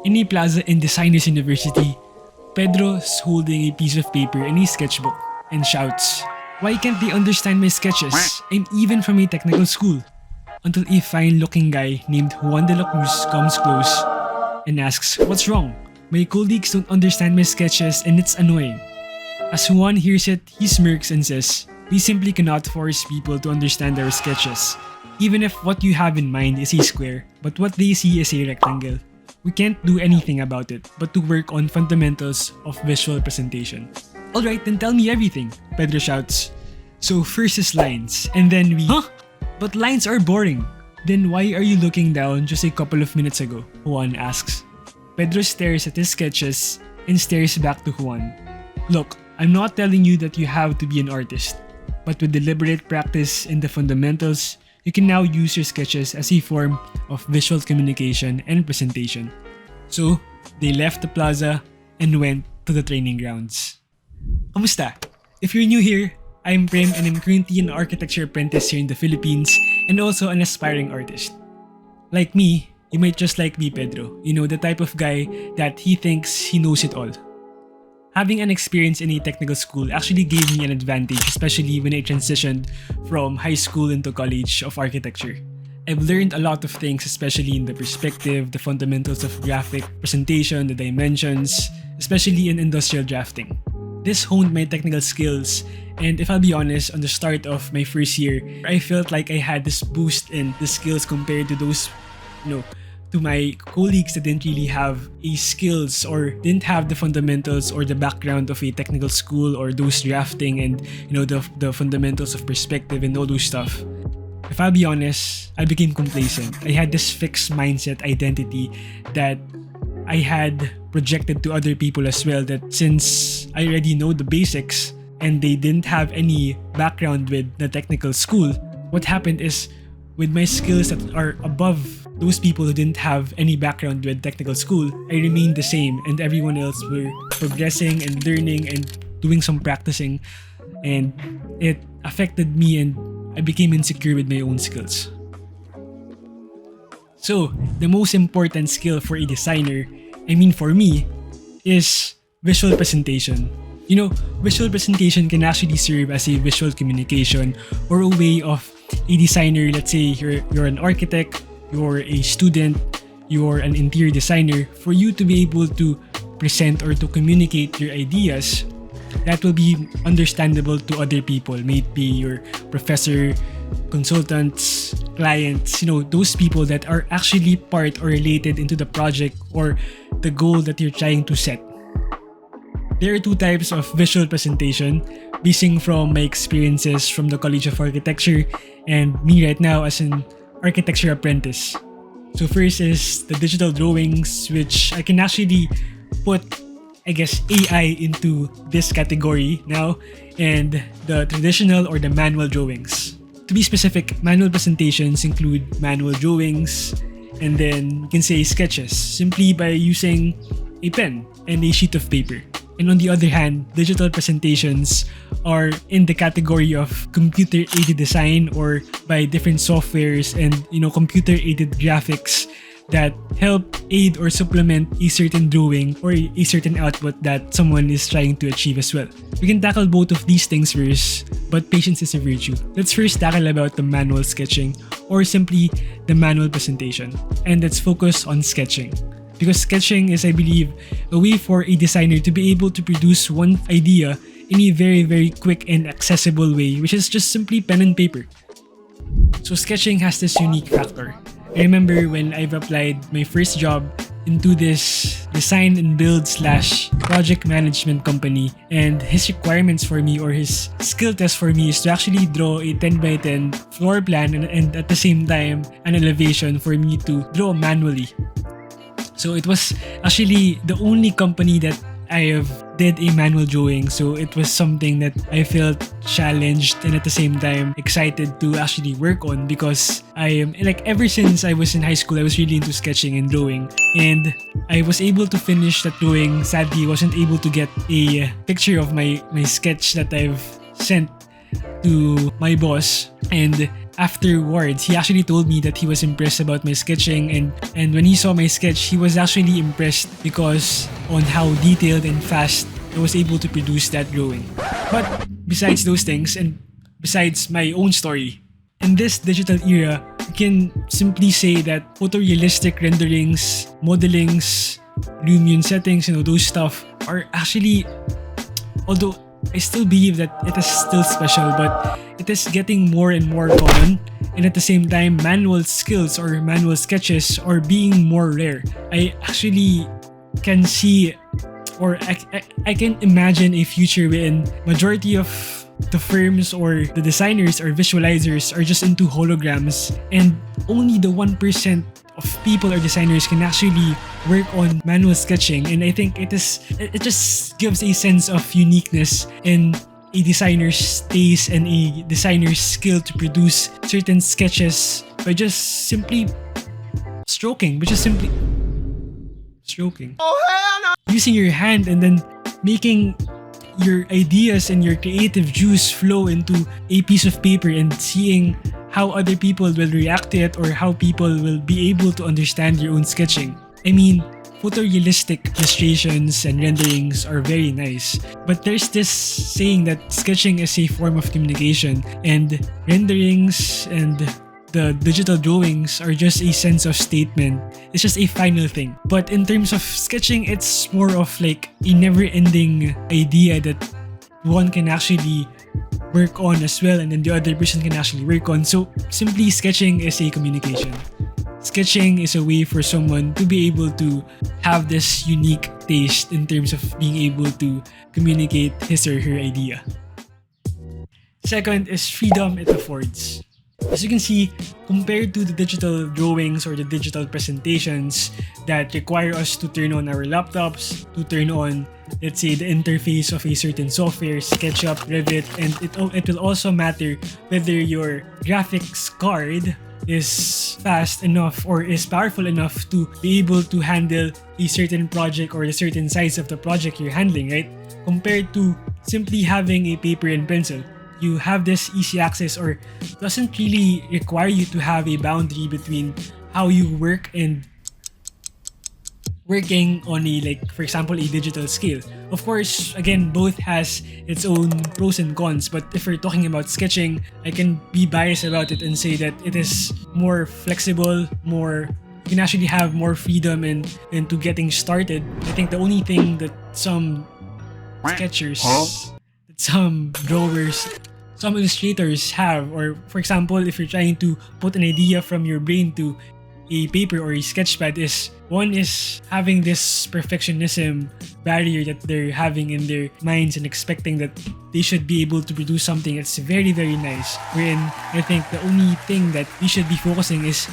In a plaza in Designers University, Pedro's holding a piece of paper and a sketchbook and shouts, "Why can't they understand my sketches? I'm even from a technical school." Until a fine-looking guy named Juan de la Cruz comes close and asks, "What's wrong? My colleagues don't understand my sketches and it's annoying." As Juan hears it, he smirks and says, "We simply cannot force people to understand our sketches. Even if what you have in mind is a square, but what they see is a rectangle. We can't do anything about it but to work on fundamentals of visual presentation." "Alright, then tell me everything," Pedro shouts. "So first is lines, and then we— "Huh? But lines are boring." "Then why are you looking down just a couple of minutes ago?" Juan asks. Pedro stares at his sketches and stares back to Juan. "Look, I'm not telling you that you have to be an artist, but with deliberate practice in the fundamentals, you can now use your sketches as a form of visual communication and presentation." So, they left the plaza and went to the training grounds. Kamusta? If you're new here, I'm Prem and I'm currently an architecture apprentice here in the Philippines and also an aspiring artist. Like me, you might just like me, Pedro. You know, the type of guy that he thinks he knows it all. Having an experience in a technical school actually gave me an advantage, especially when I transitioned from high school into college of architecture. I've learned a lot of things, especially in the perspective, the fundamentals of graphic presentation, the dimensions, especially in industrial drafting. This honed my technical skills, and if I'll be honest, on the start of my first year, I felt like I had this boost in the skills compared to those, to my colleagues that didn't really have a skills or didn't have the fundamentals or the background of a technical school or those drafting and the fundamentals of perspective and all those stuff. If I'll be honest, I became complacent. I had this fixed mindset identity that I had projected to other people as well, that since I already know the basics and they didn't have any background with the technical school, what happened is with my skills that are above those people who didn't have any background with technical school, I remained the same and everyone else were progressing and learning and doing some practicing, and it affected me and I became insecure with my own skills. So, the most important skill for a designer, for me, is visual presentation. Visual presentation can actually serve as a visual communication or a way of a designer. Let's say you're an architect, you're a student, you're an interior designer, for you to be able to present or to communicate your ideas that will be understandable to other people, may it be your professor, consultants, clients, those people that are actually part or related into the project or the goal that you're trying to set. There are two types of visual presentation, basing from my experiences from the College of Architecture and me right now as an architecture apprentice. So first is the digital drawings, which I can actually put, AI into this category now, and the traditional or the manual drawings. To be specific, manual presentations include manual drawings, and then you can say sketches simply by using a pen and a sheet of paper. And on the other hand, digital presentations are in the category of computer-aided design or by different softwares and computer-aided graphics that help aid or supplement a certain drawing or a certain output that someone is trying to achieve as well. We can tackle both of these things first, but patience is a virtue. Let's first tackle about the manual sketching or simply the manual presentation, and let's focus on sketching. Because sketching is, I believe, a way for a designer to be able to produce one idea in a very, very quick and accessible way, which is just simply pen and paper. So sketching has this unique factor. I remember when I've applied my first job into this design and build / project management company, and his requirements for me or his skill test for me is to actually draw a 10 by 10 floor plan and at the same time an elevation for me to draw manually. So it was actually the only company that I have did a manual drawing, so it was something that I felt challenged and at the same time excited to actually work on, because I am ever since I was in high school I was really into sketching and drawing, and I was able to finish that drawing. Sadly, I wasn't able to get a picture of my sketch that I've sent to my boss, and afterwards, he actually told me that he was impressed about my sketching, and when he saw my sketch, he was actually impressed because on how detailed and fast I was able to produce that drawing. But besides those things, and besides my own story, in this digital era, you can simply say that photorealistic renderings, modelings, Lumion settings, those stuff are actually, although I still believe that it is still special, but it is getting more and more common, and at the same time, manual skills or manual sketches are being more rare. I actually can see, or I can imagine a future wherein majority of the firms or the designers or visualizers are just into holograms, and only the 1% of people or designers can actually work on manual sketching. And I think it just gives a sense of uniqueness in a designer's taste and a designer's skill to produce certain sketches by just simply stroking, using your hand and then making your ideas and your creative juice flow into a piece of paper and seeing how other people will react to it or how people will be able to understand your own sketching. I mean, photorealistic illustrations and renderings are very nice, but there's this saying that sketching is a form of communication, and renderings and the digital drawings are just a sense of statement. It's just a final thing. But in terms of sketching, it's more of like a never-ending idea that one can actually work on as well, and then the other person can actually work on. So simply, sketching is a communication. Sketching is a way for someone to be able to have this unique taste in terms of being able to communicate his or her idea. Second is freedom it affords. As you can see, compared to the digital drawings or the digital presentations that require us to turn on our laptops, to turn on, let's say, the interface of a certain software, SketchUp, Revit, and it will also matter whether your graphics card is fast enough or is powerful enough to be able to handle a certain project or a certain size of the project you're handling, right? Compared to simply having a paper and pencil. You have this easy access, or doesn't really require you to have a boundary between how you work and working on a, like, for example, a digital scale. Of course, again, both has its own pros and cons, but if we're talking about sketching, I can be biased about it and say that it is more flexible, you can actually have more freedom into getting started. I think the only thing that some sketchers, some drawers, some illustrators have, or for example, if you're trying to put an idea from your brain to a paper or a sketchpad, is one is having this perfectionism barrier that they're having in their minds and expecting that they should be able to produce something that's very, very nice. Wherein I think the only thing that we should be focusing is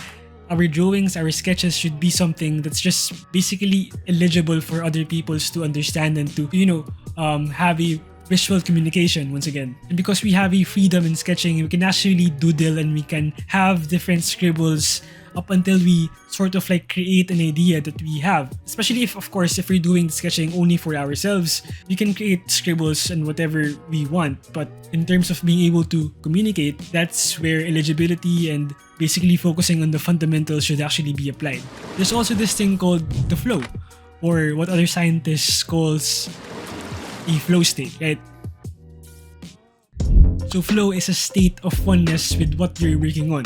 our drawings, our sketches should be something that's just basically eligible for other people to understand and to, have a visual communication once again. And because we have a freedom in sketching, we can actually doodle and we can have different scribbles up until we sort of like create an idea that we have. Especially if, of course, if we're doing the sketching only for ourselves, we can create scribbles and whatever we want. But in terms of being able to communicate, that's where eligibility and basically focusing on the fundamentals should actually be applied. There's also this thing called the flow, or what other scientists calls a flow state, right? So flow is a state of oneness with what you're working on.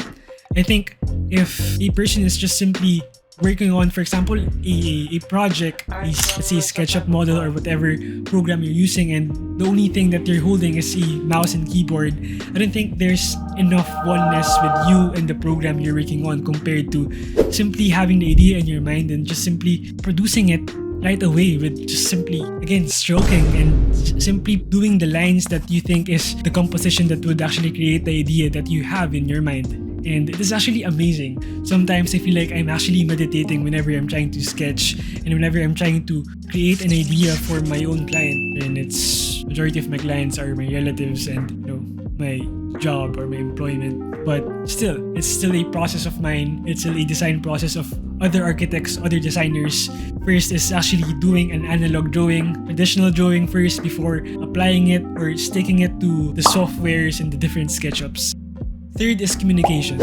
I think if a person is just simply working on, for example, a project, let's say SketchUp model or whatever program you're using, and the only thing that you're holding is a mouse and keyboard, I don't think there's enough oneness with you and the program you're working on compared to simply having the idea in your mind and just simply producing it right away with just simply, again, stroking and simply doing the lines that you think is the composition that would actually create the idea that you have in your mind. And it is actually amazing. Sometimes I feel like I'm actually meditating whenever I'm trying to sketch and whenever I'm trying to create an idea for my own client. And it's majority of my clients are my relatives and my job or my employment. But still, it's still a process of mine. It's still a design process of other architects, other designers. First is actually doing an analog drawing, traditional drawing first before applying it or sticking it to the softwares and the different SketchUps. Third is communication.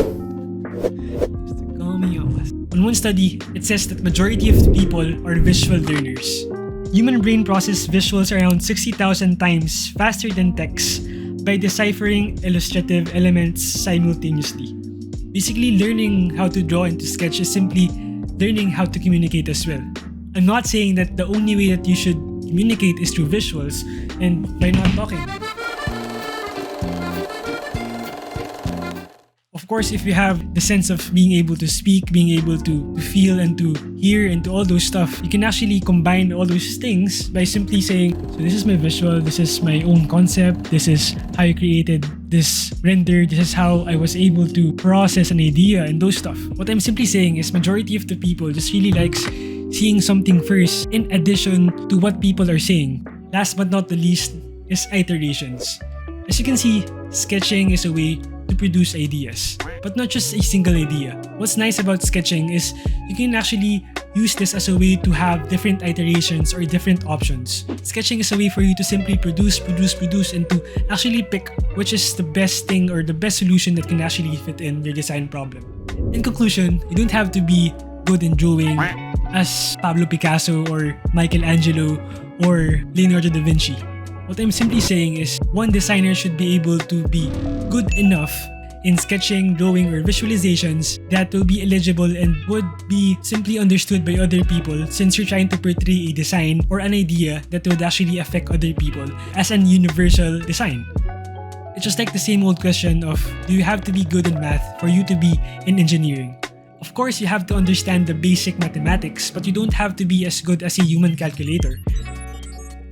On one study, it says that majority of people are visual learners. Human brain process visuals around 60,000 times faster than text by deciphering illustrative elements simultaneously. Basically, learning how to draw and to sketch is simply learning how to communicate as well. I'm not saying that the only way that you should communicate is through visuals and by not talking. Of course, if you have the sense of being able to speak, being able to feel and to hear and to all those stuff, you can actually combine all those things by simply saying, so this is my visual, this is my own concept, this is how I created this render, this is how I was able to process an idea and those stuff. What I'm simply saying is majority of the people just really likes seeing something first in addition to what people are saying. Last but not the least is iterations. As you can see, sketching is a way to produce ideas, but not just a single idea. What's nice about sketching is you can actually use this as a way to have different iterations or different options. Sketching is a way for you to simply produce and to actually pick which is the best thing or the best solution that can actually fit in your design problem. In conclusion, you don't have to be good in drawing as Pablo Picasso or Michelangelo or Leonardo da Vinci. What I'm simply saying is one designer should be able to be good enough in sketching, drawing, or visualizations that will be eligible and would be simply understood by other people, since you're trying to portray a design or an idea that would actually affect other people as an universal design. It's just like the same old question of, do you have to be good in math for you to be in engineering? Of course, you have to understand the basic mathematics, but you don't have to be as good as a human calculator.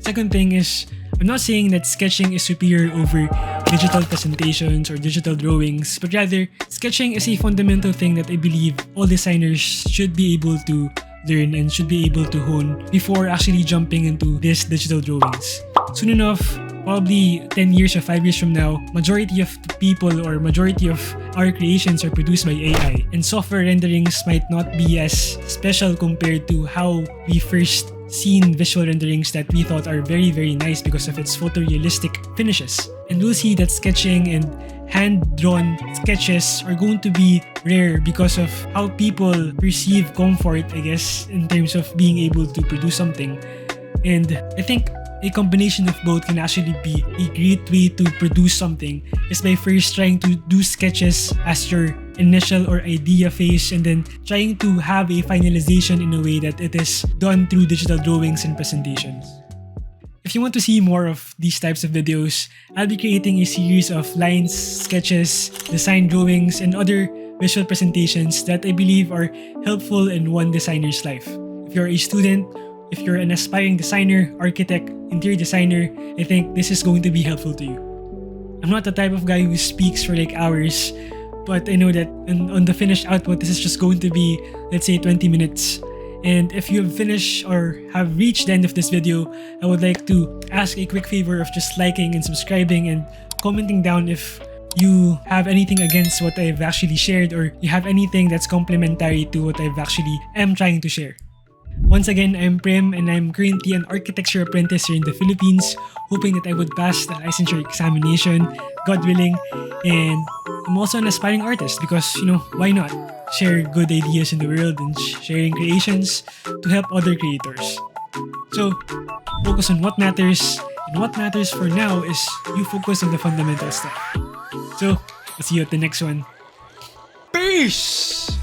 Second thing is, I'm not saying that sketching is superior over digital presentations or digital drawings, but rather, sketching is a fundamental thing that I believe all designers should be able to learn and should be able to hone before actually jumping into these digital drawings. Soon enough, probably 10 years or 5 years from now, majority of the people or majority of our creations are produced by AI, and software renderings might not be as special compared to how we first seen visual renderings that we thought are very nice because of its photorealistic finishes. And we'll see that sketching and hand-drawn sketches are going to be rare because of how people perceive comfort, I guess, in terms of being able to produce something. And I think a combination of both can actually be a great way to produce something, is by first trying to do sketches as your initial or idea phase and then trying to have a finalization in a way that it is done through digital drawings and presentations. If you want to see more of these types of videos, I'll be creating a series of lines, sketches, design drawings, and other visual presentations that I believe are helpful in one designer's life. If you're a student, if you're an aspiring designer, architect, interior designer, I think this is going to be helpful to you. I'm not the type of guy who speaks for like hours, but I know that on the finished output, this is just going to be, let's say, 20 minutes. And if you have finished or have reached the end of this video, I would like to ask a quick favor of just liking and subscribing and commenting down if you have anything against what I've actually shared or you have anything that's complementary to what I've actually am trying to share. Once again, I'm Prem and I'm currently an architecture apprentice here in the Philippines, hoping that I would pass the licensure examination, God willing. And I'm also an aspiring artist because, why not? Share good ideas in the world and sharing creations to help other creators. So, focus on what matters, and what matters for now is you focus on the fundamental stuff. So, I'll see you at the next one. Peace!